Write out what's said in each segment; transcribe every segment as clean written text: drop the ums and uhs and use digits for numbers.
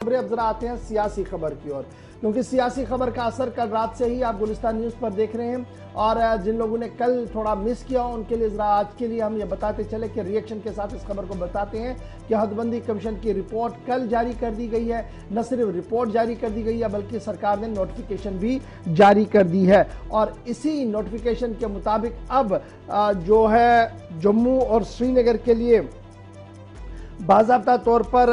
खबरें अब जरा आते हैं सियासी खबर की ओर, क्योंकि सियासी खबर का असर कल रात से ही आप गुलिस्तान न्यूज पर देख रहे हैं। और जिन लोगों ने कल थोड़ा मिस किया उनके लिए जरा आज के लिए हम ये बताते चले कि रिएक्शन के साथ इस खबर को बताते हैं कि हदबंदी कमीशन की रिपोर्ट कल जारी कर दी गई है। न सिर्फ रिपोर्ट जारी कर दी गई है बल्कि सरकार ने नोटिफिकेशन भी जारी कर दी है। और इसी नोटिफिकेशन के मुताबिक अब जो है जम्मू और श्रीनगर के लिए बाज़ाब्ता तौर पर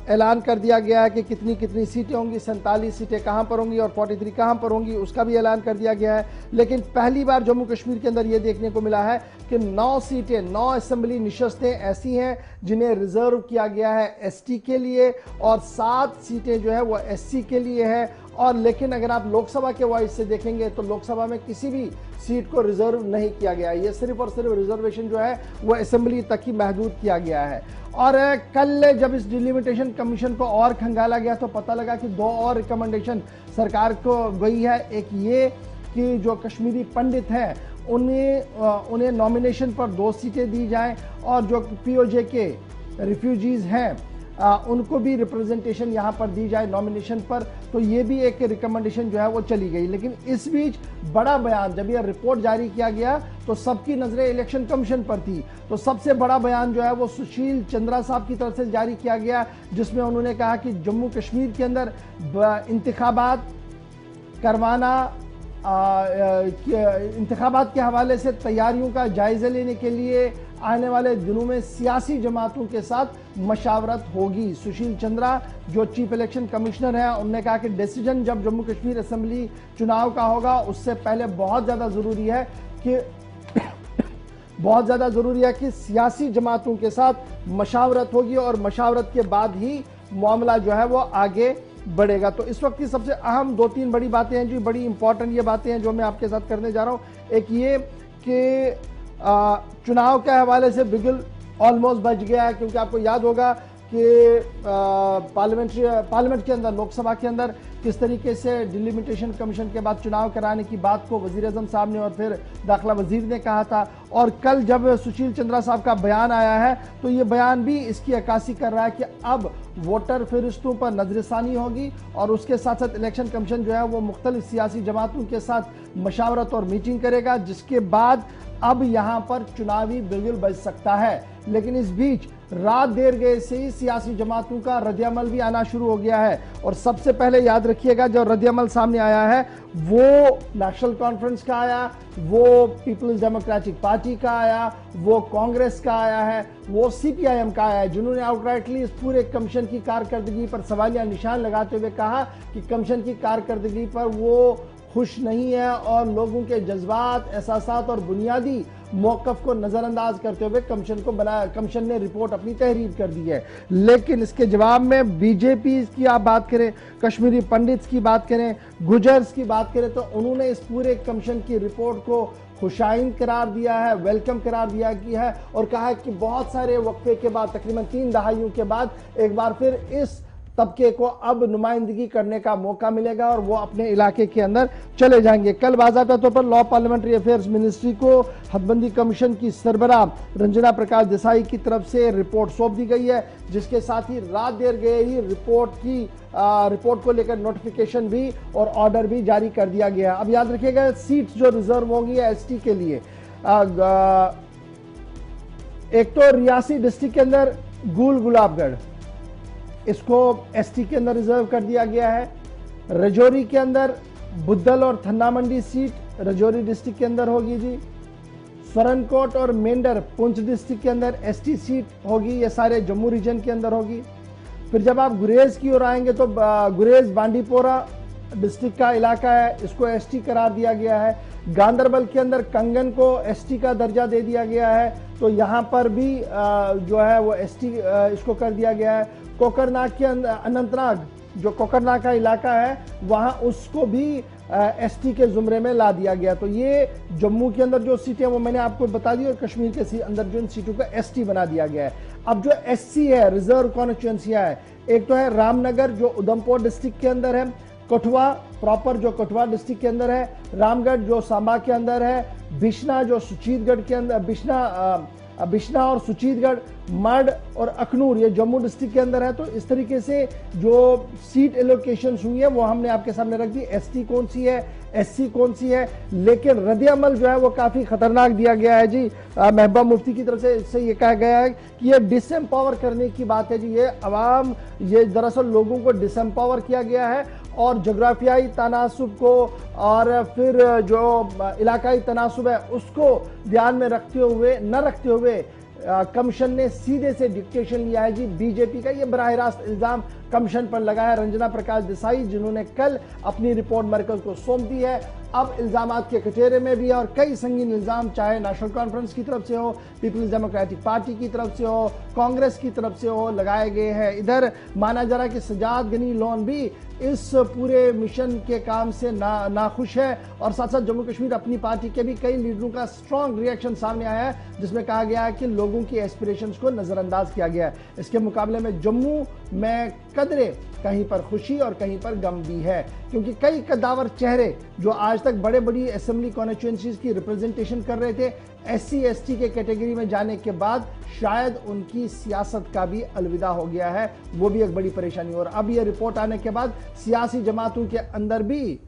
ऐलान कर दिया गया है कि कितनी कितनी सीटें होंगी, 47 सीटें कहां पर होंगी और 43 कहां पर होंगी, उसका भी ऐलान कर दिया गया है। लेकिन पहली बार जम्मू कश्मीर के अंदर यह देखने को मिला है कि 9 सीटें, 9 असेंबली निशस्तें ऐसी हैं जिन्हें रिजर्व किया गया है एसटी के लिए और 7 सीटें जो है वो एससी के लिए है। और लेकिन अगर आप लोकसभा के वाइज से देखेंगे तो लोकसभा में किसी भी सीट को रिजर्व नहीं किया गया है। ये सिर्फ और सिर्फ रिजर्वेशन जो है वो असेंबली तक ही महदूद किया गया है। और कल जब इस डिलिमिटेशन कमीशन को और खंगाला गया तो पता लगा कि 2 और रिकमेंडेशन सरकार को गई है। एक ये कि जो कश्मीरी पंडित हैं उन्हें नॉमिनेशन पर 2 सीटें दी जाएं और जो पीओजे के रिफ्यूजीज हैं उनको भी रिप्रेजेंटेशन यहां पर दी जाए नॉमिनेशन पर। तो ये भी एक रिकमेंडेशन जो है वो चली गई। लेकिन इस बीच बड़ा बयान, जब यह रिपोर्ट जारी किया गया तो सबकी नजरें इलेक्शन कमीशन पर थी। तो सबसे बड़ा बयान जो है वो सुशील चंद्रा साहब की तरफ से जारी किया गया, जिसमें उन्होंने कहा कि जम्मू कश्मीर के अंदर इंतखाबात करवाना, इंतखाबात के हवाले से तैयारियों का जायजा लेने के लिए आने वाले दिनों में सियासी जमातों के साथ मशावरत होगी। सुशील चंद्रा जो चीफ इलेक्शन कमिश्नर हैं उन्होंने कहा कि डिसीजन जब जम्मू कश्मीर असेंबली चुनाव का होगा उससे पहले बहुत ज़्यादा ज़रूरी है कि सियासी जमातों के साथ मशावरत होगी और मशावरत के बाद ही मामला जो है वो आगे बढ़ेगा। तो इस वक्त की सबसे अहम 2-3 बड़ी बातें हैं जी, बड़ी इंपॉर्टेंट ये बातें हैं जो मैं आपके साथ करने जा रहा हूं। एक ये कि चुनाव के हवाले से बिगुल ऑलमोस्ट बच गया है, क्योंकि आपको याद होगा कि पार्लियामेंट के अंदर, लोकसभा के अंदर किस तरीके से डिलिमिटेशन कमीशन के बाद चुनाव कराने की बात को वजीर आजम साहब ने और फिर दाखिला वजीर ने कहा था। और कल जब सुशील चंद्रा साहब का बयान आया है तो ये बयान भी इसकी अक्कासी कर रहा है कि अब वोटर फहरिस्तों पर नजरसानी होगी और उसके साथ साथ इलेक्शन कमीशन जो है वो मुख्तलिफ सियासी जमातों के साथ मशावरत और मीटिंग करेगा, जिसके बाद अब यहां पर चुनावी बिगुल बज सकता है। लेकिन इस बीच रात देर गए से ही सियासी जमातों का रद्द-ए-अमल भी आना शुरू हो गया है। और सबसे पहले याद रखिएगा जो रद्द-ए-अमल सामने आया है वो नेशनल कॉन्फ्रेंस का आया, वो पीपल्स डेमोक्रेटिक पार्टी का आया, वो कांग्रेस का आया है, वो सीपीआईएम का आया है, जिन्होंने आउटराइटली इस पूरे कमीशन की कारकर्दगी पर सवालिया निशान लगाते हुए कहा कि कमीशन की कारकर्दगी पर वो खुश नहीं है और लोगों के जज्बात, एहसासात और बुनियादी मौकफ को नजरअंदाज करते हुए कमीशन ने रिपोर्ट अपनी तहरीर कर दी है। लेकिन इसके जवाब में बीजेपी की आप बात करें, कश्मीरी पंडित्स की बात करें, गुजर्स की बात करें तो उन्होंने इस पूरे कमीशन की रिपोर्ट को खुशाइन करार दिया है, वेलकम करार दिया गया है और कहा है कि बहुत सारे वक्फे के बाद, तकरीबन 3 दहाइयों के बाद एक बार फिर इस तबके को अब नुमाइंदगी करने का मौका मिलेगा और वो अपने इलाके के अंदर चले जाएंगे। कल बाज़ाब्ता तौर पर लॉ पार्लियामेंट्री अफेयर्स मिनिस्ट्री को हदबंदी कमीशन की सरबराह रंजना प्रकाश देसाई की तरफ से रिपोर्ट सौंप दी गई है, जिसके साथ ही रात देर गए ही रिपोर्ट को लेकर नोटिफिकेशन भी और ऑर्डर भी जारी कर दिया गया। अब याद रखिएगा सीट्स जो रिजर्व होंगी एसटी के लिए, एक तो रियासी डिस्ट्रिक्ट के अंदर गुल गुलाबगढ़, इसको एसटी के अंदर रिजर्व कर दिया गया है। रजौरी के अंदर बुद्धल और थन्ना मंडी सीट रजौरी डिस्ट्रिक्ट के अंदर होगी जी। सरनकोट और मेंढर पुंछ डिस्ट्रिक्ट के अंदर एसटी सीट होगी, ये सारे जम्मू रीजन के अंदर होगी। फिर जब आप गुरेज की ओर आएंगे तो गुरेज बांडीपोरा डिस्ट्रिक्ट का इलाका है, इसको एसटी करार दिया गया है। गांदरबल के अंदर कंगन को एसटी का दर्जा दे दिया गया है, तो यहाँ पर भी जो है वो एसटी इसको कर दिया गया है। कोकरनाग के अंदर अनंतनाग जो कोकरनाग का इलाका है वहां उसको भी एसटी के जुमरे में ला दिया गया। तो ये जम्मू के अंदर जो सीटें वो मैंने आपको बता दी और कश्मीर के अंदर जो इन सीटों को एसटी बना दिया गया है। अब जो एससी है, रिजर्व कॉन्स्टिट्यूएंसियां है, एक तो है रामनगर जो उधमपुर डिस्ट्रिक्ट के अंदर है, कठुआ प्रॉपर जो कठुआ डिस्ट्रिक्ट के अंदर है, रामगढ़ जो सांबा के अंदर है, बिश्ना जो सुचीतगढ़ के अंदर, बिश्ना बिश्ना और सुचीतगढ़, मड और अखनूर ये जम्मू डिस्ट्रिक्ट के अंदर है। तो इस तरीके से जो सीट एलोकेशन हुई है वो हमने आपके सामने रख दी। एसटी कौन सी है, एससी कौन सी है, लेकिन रद्द-ए-अमल जो है वो काफी खतरनाक दिया गया है जी। महबूबा मुफ्ती की तरफ से इससे ये कहा गया है कि ये डिसएम्पावर करने की बात है जी। ये अवाम, ये दरअसल लोगों को डिसएम्पावर किया गया है और जोग्राफियाई तनासुब को और फिर जो इलाकाई तनासुब है उसको ध्यान में रखते हुए न रखते हुए कमीशन ने सीधे से डिक्टेशन लिया है जी बीजेपी का। ये बराह रास्त इल्जाम कमीशन पर लगाया रंजना प्रकाश देसाई, जिन्होंने कल अपनी रिपोर्ट मरकज को सौंप दी है। अब इल्जामात के कटोरे में भी है और कई संगीन इल्जाम चाहे नेशनल कॉन्फ्रेंस की तरफ से हो, पीपल्स डेमोक्रेटिक पार्टी की तरफ से हो, कांग्रेस की तरफ से हो, लगाए गए हैं। इधर माना जा रहा है कि सजाद गनी लोन भी इस पूरे मिशन के काम से नाखुश है और साथ साथ जम्मू कश्मीर अपनी पार्टी के भी कई लीडरों का स्ट्रॉन्ग रिएक्शन सामने आया है, जिसमें कहा गया है कि लोगों की एस्पिरेशंस को नजरअंदाज किया गया है। इसके मुकाबले में जम्मू में कदरे कहीं पर खुशी और कहीं पर गम भी है, क्योंकि कई कद्दावर चेहरे जो आज तक बड़े बड़ी असेंबली कॉन्स्टिट्यूएंसीज की रिप्रेजेंटेशन कर रहे थे, एससी एसटी के कैटेगरी में जाने के बाद शायद उनकी सियासत का भी अलविदा हो गया है। वो भी एक बड़ी परेशानी। और अब यह रिपोर्ट आने के बाद सियासी जमातों के अंदर भी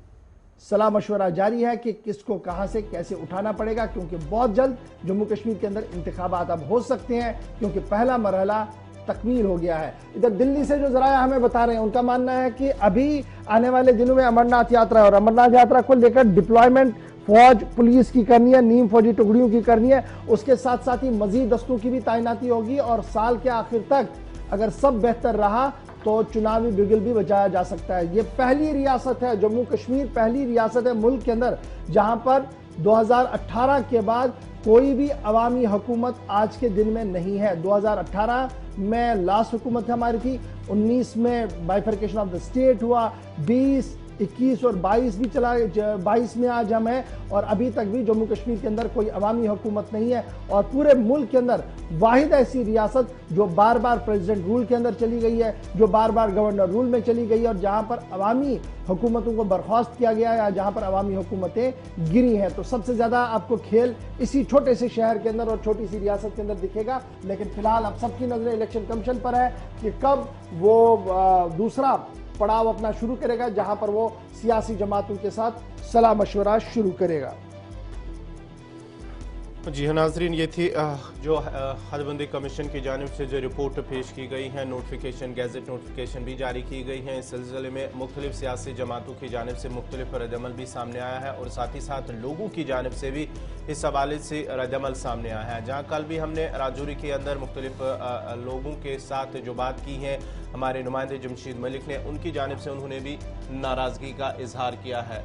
सलाह मशवरा जारी है कि किसको कहां से कैसे उठाना पड़ेगा, क्योंकि बहुत जल्द जम्मू कश्मीर के अंदर इंतखाबात अब हो सकते हैं, क्योंकि पहला मरहला तकमील हो गया है। इधर दिल्ली से जो जराया हमें बता रहे हैं, उनका मानना है कि अभी आने वाले दिनों में अमरनाथ यात्रा और अमरनाथ यात्रा को लेकर डिप्लॉयमेंट फौज पुलिस की करनी है, नीम फौजी टुकड़ियों की करनी है, उसके साथ साथ ही मजीद दस्तों की भी तैनाती होगी और साल के आखिर तक अगर सब बेहतर रहा तो चुनावी बिगुल भी बजाया जा सकता है। ये पहली रियासत है, जम्मू कश्मीर पहली रियासत है मुल्क के अंदर जहां पर 2018 के बाद कोई भी अवामी हुकूमत आज के दिन में नहीं है। 2018 में लास्ट हुकूमत हमारी थी, 19 में बाइफर्केशन ऑफ द स्टेट हुआ, 20, 21 और 22 भी चला, 22 में आज हम हैं और अभी तक भी जम्मू कश्मीर के अंदर कोई अवामी हुकूमत नहीं है। और पूरे मुल्क के अंदर वाहिद ऐसी रियासत जो बार बार प्रेसिडेंट रूल के अंदर चली गई है, जो बार बार गवर्नर रूल में चली गई है और जहां पर अवामी हुकूमतों को बर्खास्त किया गया है या जहां पर अवामी हुकूमतें गिरी हैं। तो सबसे ज्यादा आपको खेल इसी छोटे से शहर के अंदर और छोटी सी रियासत के अंदर दिखेगा। लेकिन फिलहाल अब सबकी नजरें इलेक्शन कमीशन पर है कि कब वो दूसरा पड़ाव अपना शुरू करेगा, जहां पर वो सियासी जमातों के साथ सलाह मशवरा शुरू करेगा। जी हाँ नाजरीन, ये थी जो हदबंदी कमीशन की जानिब से जो रिपोर्ट पेश की गई है, नोटिफिकेशन, गैजेट नोटिफिकेशन भी जारी की गई है। इस सिलसिले में मुख्तलिफ सियासी जमातों की जानिब से मुख्तलिफ रद्दअमल भी सामने आया है और साथ ही साथ लोगों की जानिब से भी इस हवाले से रद्दअमल सामने आया है। जहाँ कल भी हमने राजौरी के अंदर मुख्तलिफ लोगों के साथ जो बात की है, हमारे नुमाइंदे जमशीद मलिक ने, उनकी जानिब से उन्होंने भी नाराजगी का इजहार किया है।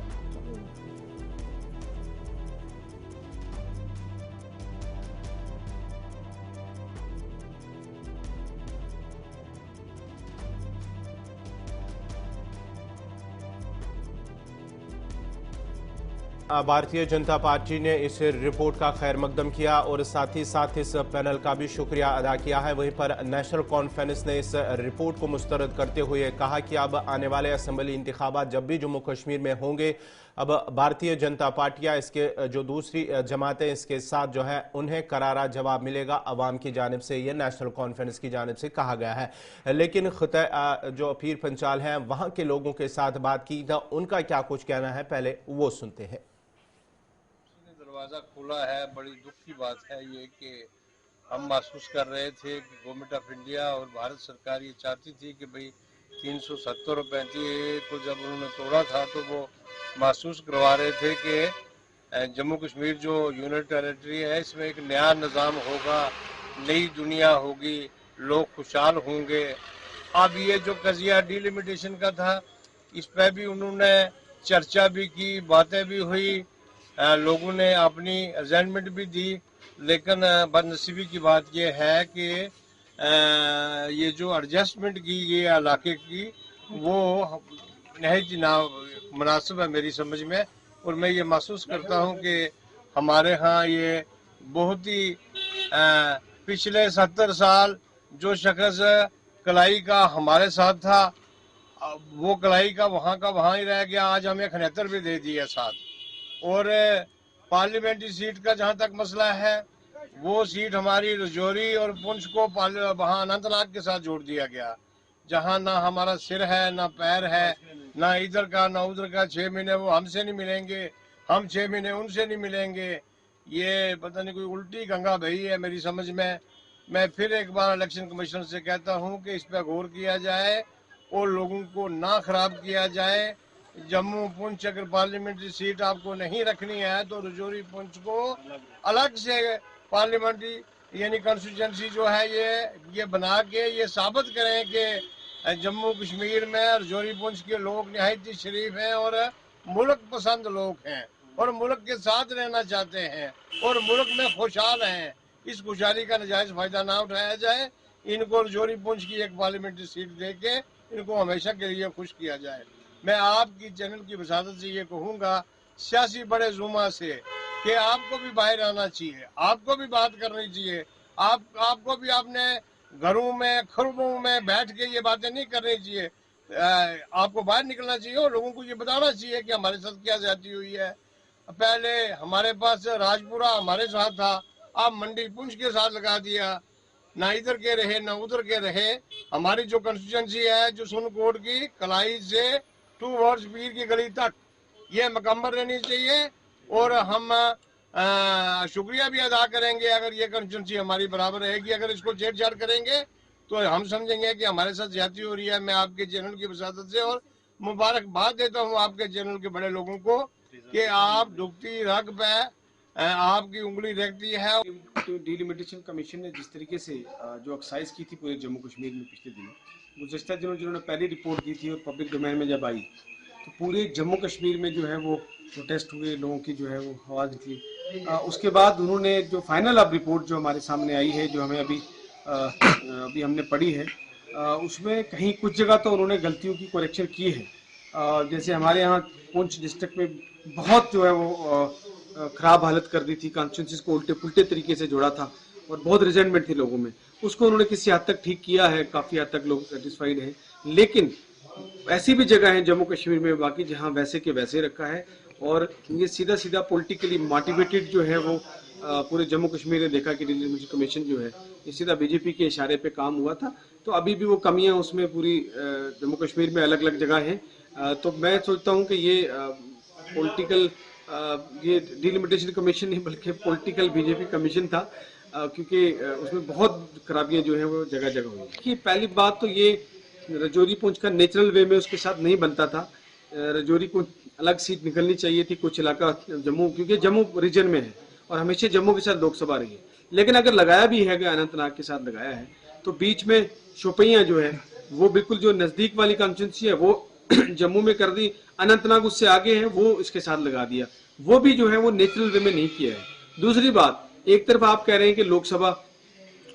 भारतीय जनता पार्टी ने इस रिपोर्ट का खैर मकदम किया और साथ ही साथ इस पैनल का भी शुक्रिया अदा किया है। वहीं पर नेशनल कॉन्फ्रेंस ने इस रिपोर्ट को मुस्तरद करते हुए कहा कि अब आने वाले असेंबली इंतखाबात जब भी जम्मू कश्मीर में होंगे, अब भारतीय जनता पार्टियां, इसके जो दूसरी जमातें इसके साथ जो है, उन्हें करारा जवाब मिलेगा अवाम की जानिब से। ये नेशनल कॉन्फ्रेंस की जानिब से कहा गया है। लेकिन खुद जो पीर पंचाल हैं, वहां के लोगों के साथ बात की था, उनका क्या कुछ कहना है, पहले वो सुनते हैं। दरवाज़ा खुला है, बड़ी दुख की बात है ये कि हम महसूस कर रहे थे कि गवर्नमेंट ऑफ इंडिया और भारत सरकार ये चाहती थी कि भाई 370 रुपये को जब उन्होंने तोड़ा था तो वो महसूस करवा रहे थे कि जम्मू कश्मीर जो यूनियन टेरिटरी है इसमें एक नया निज़ाम होगा, नई दुनिया होगी, लोग खुशहाल होंगे। अब ये जो कज़िया डिलिमिटेशन का था, इस पर भी उन्होंने चर्चा भी की, बातें भी हुई, लोगों ने अपनी अजेंडमेंट भी दी। लेकिन बदनसीबी की बात यह है कि ये जो एडजस्टमेंट की ये इलाके की, वो नहीं ना मुनासिब है मेरी समझ में। और मैं ये महसूस करता हूँ कि हमारे यहाँ ये बहुत ही पिछले 70 साल जो शख्स कलाई का हमारे साथ था, वो कलाई का वहाँ ही रह गया। आज हमें 79 भी दे दिया साथ। और पार्लियामेंट्री सीट का जहां तक मसला है, वो सीट हमारी रजौरी और पुंछ को वहाँ अनंतनाग के साथ जोड़ दिया गया, जहाँ ना हमारा सिर है, ना पैर है, ना इधर का ना उधर का। 6 महीने वो हमसे नहीं मिलेंगे, हम 6 महीने उनसे नहीं मिलेंगे। ये पता नहीं कोई उल्टी गंगा बही है मेरी समझ में। मैं फिर एक बार इलेक्शन कमीशन से कहता हूँ कि इस पर गौर किया जाए और लोगों को ना खराब किया जाए। जम्मू पुंछ अगर पार्लियामेंट्री सीट आपको नहीं रखनी है तो रजौरी पुंछ को अलग से पार्लियामेंट्री यानी कॉन्स्टिट्यूंसी जो है ये बना के ये साबित करें कि जम्मू कश्मीर में रजौरी पुंछ के लोग निहायत शरीफ हैं और मुल्क पसंद लोग हैं और मुल्क के साथ रहना चाहते हैं और मुल्क में खुशहाल हैं। इस खुशहाली का नाजायज फायदा ना उठाया जाए। इनको रजौरी पुंछ की एक पार्लियामेंट्री सीट देके इनको हमेशा के लिए खुश किया जाए। मैं आपकी चैनल की वसादत से ये कहूँगा सियासी बड़े जुमा से कि आपको भी बाहर आना चाहिए, आपको भी बात करनी चाहिए। आपको भी अपने घरों में खरबों में बैठ के ये बातें नहीं करनी चाहिए। आपको बाहर निकलना चाहिए और लोगों को ये बताना चाहिए कि हमारे साथ क्या ज्यादती हुई है। पहले हमारे पास राजपुरा हमारे साथ था, आप मंडी पुंछ के साथ लगा दिया, ना इधर के रहे ना उधर के रहे। हमारी जो कंस्टिट्यूंसी है जो सुनकोट की कलाई से 2 वर्ष पीर की गली तक ये मुकम्मल रहनी चाहिए और हम शुक्रिया भी अदा करेंगे अगर ये कंस्टिट्यूंसी हमारी बराबर रहेगी। अगर इसको छेड़छाड़ करेंगे तो हम समझेंगे कि हमारे साथ ज्यादती हो रही है। मैं आपके चैनल की वसादत से और मुबारकबाद देता हूँ आपके चैनल के बड़े लोगों को कि आप दुखती रग पे आपकी उंगली रखती है। डिलिमिटेशन कमीशन ने जिस तरीके से जो एक्साइज की थी पूरे जम्मू कश्मीर में पिछले दिनों, गुज़श्ता दिनों जिन्होंने पहली रिपोर्ट दी थी और पब्लिक डोमेन में जब आई तो पूरे जम्मू कश्मीर में जो है वो प्रोटेस्ट हुए, लोगों की जो है वो आवाज़ निकली। उसके बाद उन्होंने जो फाइनल अब रिपोर्ट जो हमारे सामने आई है, जो हमें अभी हमने पढ़ी है, उसमें कहीं कुछ जगह तो उन्होंने गलतियों की करेक्शन की है। जैसे हमारे यहाँ पुंछ डिस्ट्रिक्ट में बहुत जो है वो खराब हालत कर दी थी, कॉन्स्टिट्यूंसीज को उल्टे पुल्टे तरीके से जोड़ा था और बहुत रिजेंटमेंट थी लोगों में। उसको उन्होंने किसी हद तक ठीक किया है, काफ़ी हद तक लोग सेटिस्फाइड हैं। लेकिन ऐसी भी जगह है जम्मू कश्मीर में बाकी जहां वैसे के वैसे रखा है और ये सीधा सीधा पॉलिटिकली मोटिवेटेड जो है वो पूरे जम्मू कश्मीर ने देखा कि डिलिमिटेशन कमीशन जो है ये सीधा बीजेपी के इशारे पे काम हुआ था। तो अभी भी वो कमियां उसमें पूरी जम्मू कश्मीर में अलग अलग जगह हैं। तो मैं सोचता हूँ कि ये पॉलिटिकल ये डिलिमिटेशन कमीशन नहीं बल्कि पॉलिटिकल बीजेपी कमीशन था, क्योंकि उसमें बहुत खराबियां जो है वो जगह जगह हुई। कि पहली बात तो ये रजौरी पुंछ का नेचुरल वे में उसके साथ नहीं बनता था। रजौरी को अलग सीट निकलनी चाहिए थी, कुछ इलाका जम्मू, क्योंकि जम्मू रीजन में है और हमेशा जम्मू के साथ लोकसभा रही है। लेकिन अगर लगाया भी है, अनंतनाग के साथ लगाया है, तो बीच में शोपियां जो है वो बिल्कुल जो नजदीक वाली कॉन्स्टिट्यूंसी है वो जम्मू में कर दी, अनंतनाग उससे आगे है वो इसके साथ लगा दिया। वो भी जो है वो नेचुरल वे में नहीं किया है। दूसरी बात, एक तरफ आप कह रहे हैं कि लोकसभा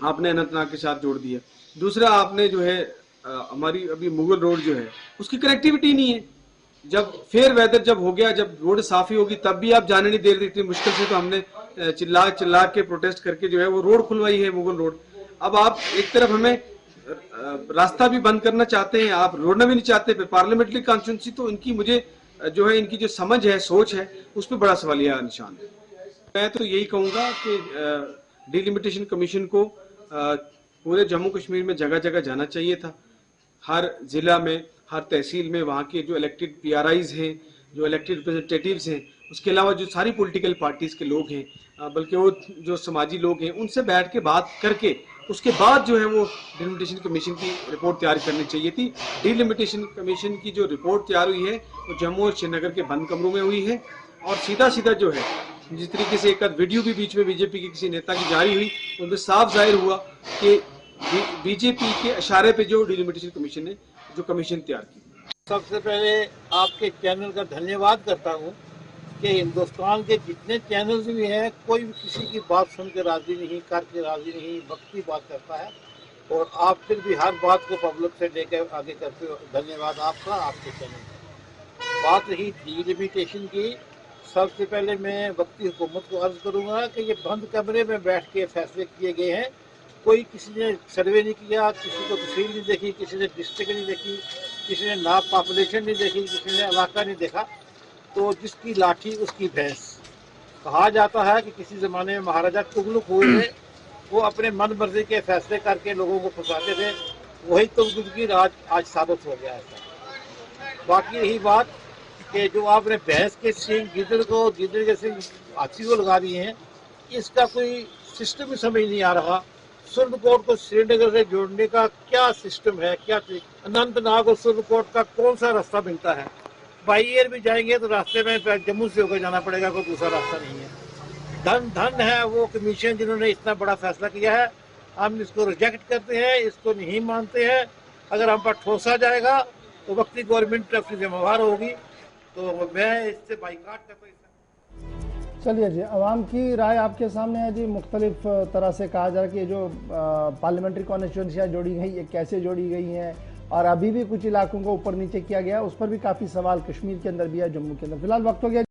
आपने अनंतनाग के साथ जोड़ दिया, दूसरा आपने जो है हमारी अभी मुगल रोड जो है उसकी कनेक्टिविटी नहीं है। जब फेयर वेदर जब हो गया, जब रोड साफ ही होगी, तब भी आप जाने नहीं दे रहे, इतनी मुश्किल से तो हमने चिल्ला चिल्ला के प्रोटेस्ट करके जो है वो रोड खुलवाई है, मुगल रोड। अब आप एक तरफ हमें रास्ता भी बंद करना चाहते हैं, आप रोडना भी नहीं चाहते। पार्लियामेंट्री कॉन्स्टिट्यूंसी तो इनकी मुझे जो है इनकी जो समझ है, सोच है, उस पर बड़ा सवालिया निशान है। मैं तो यही कहूंगा कि डिलिमिटेशन कमीशन को पूरे जम्मू कश्मीर में जगह जगह जाना चाहिए था, हर जिला में, हर तहसील में। वहाँ के जो इलेक्टेड PRIs हैं, जो इलेक्टेड रिप्रेजेंटेटिव्स हैं, उसके अलावा जो सारी पॉलिटिकल पार्टीज के लोग हैं, बल्कि वो जो समाजी लोग हैं, उनसे बैठ के बात करके उसके बाद जो है वो डिलिमिटेशन कमीशन की रिपोर्ट तैयार करनी चाहिए थी। डिलिमिटेशन कमीशन की जो रिपोर्ट तैयार हुई है वो जम्मू और श्रीनगर के बंद कमरों में हुई है और सीधा सीधा जो है जिस तरीके से एक वीडियो भी बीच में बीजेपी के किसी नेता की जारी हुई, उनमें साफ जाहिर हुआ कि बीजेपी के इशारे पे जो डिलिमिटेशन कमीशन ने जो कमीशन तैयार की। सबसे पहले आपके चैनल का धन्यवाद करता हूँ कि हिंदुस्तान के जितने चैनल्स भी हैं, कोई भी किसी की बात सुन के राजी नहीं, करके राजी नहीं, वक्त की बात करता है और आप फिर भी हर बात को पब्लिक से लेकर आगे करते हो। धन्यवाद आपका, आपके चैनल का। बात रही डिलिमिटेशन की, सबसे पहले मैं वक्ती हुकूमत को अर्ज करूँगा कि ये बंद कमरे में बैठ के फैसले किए गए हैं। कोई किसी ने सर्वे नहीं किया, किसी को तहसील नहीं देखी, किसी ने डिस्ट्रिक्ट नहीं देखी, किसी ने नाप पॉपुलेशन नहीं देखी, किसी ने इलाका नहीं देखा। तो जिसकी लाठी उसकी भैंस। कहा जाता है कि किसी जमाने में महाराजा तुगलक हुए थे, वो अपने मन मर्जी के फैसले करके लोगों को फंसाते थे, वही तुगलकी राज आज साबित हो गया है। बाकी रही बात कि जो आपने भैंस के सींग गिद्दड़ के सींग हाथी को लगा दिए हैं, इसका कोई सिस्टम ही समझ नहीं आ रहा। सुरनकोट को श्रीनगर से जोड़ने का क्या सिस्टम है, क्या अनंतनाग और सुरनकोट का कौन सा रास्ता मिलता है? बाई एयर भी जाएंगे तो रास्ते में जम्मू से होकर जाना पड़ेगा, कोई दूसरा रास्ता नहीं है। धन है वो कमीशन जिन्होंने इतना बड़ा फैसला किया है, हम इसको रिजेक्ट करते हैं, इसको नहीं मानते हैं। अगर हम पर ठोसा जाएगा तो वक्ती गवर्नमेंट अपनी जिम्मेवार होगी, तो मैं इससे बाइकाट करता हूँ। चलिए जी, अवाम की राय आपके सामने है जी। मुख्तलिफ तरह से कहा जा रहा है कि जो पार्लियामेंट्री कॉन्स्टिट्यूंसियाँ जोड़ी गई, ये कैसे जोड़ी गई हैं, और अभी भी कुछ इलाकों को ऊपर नीचे किया गया, उस पर भी काफ़ी सवाल कश्मीर के अंदर भी है, जम्मू के अंदर। फिलहाल वक्त हो गया।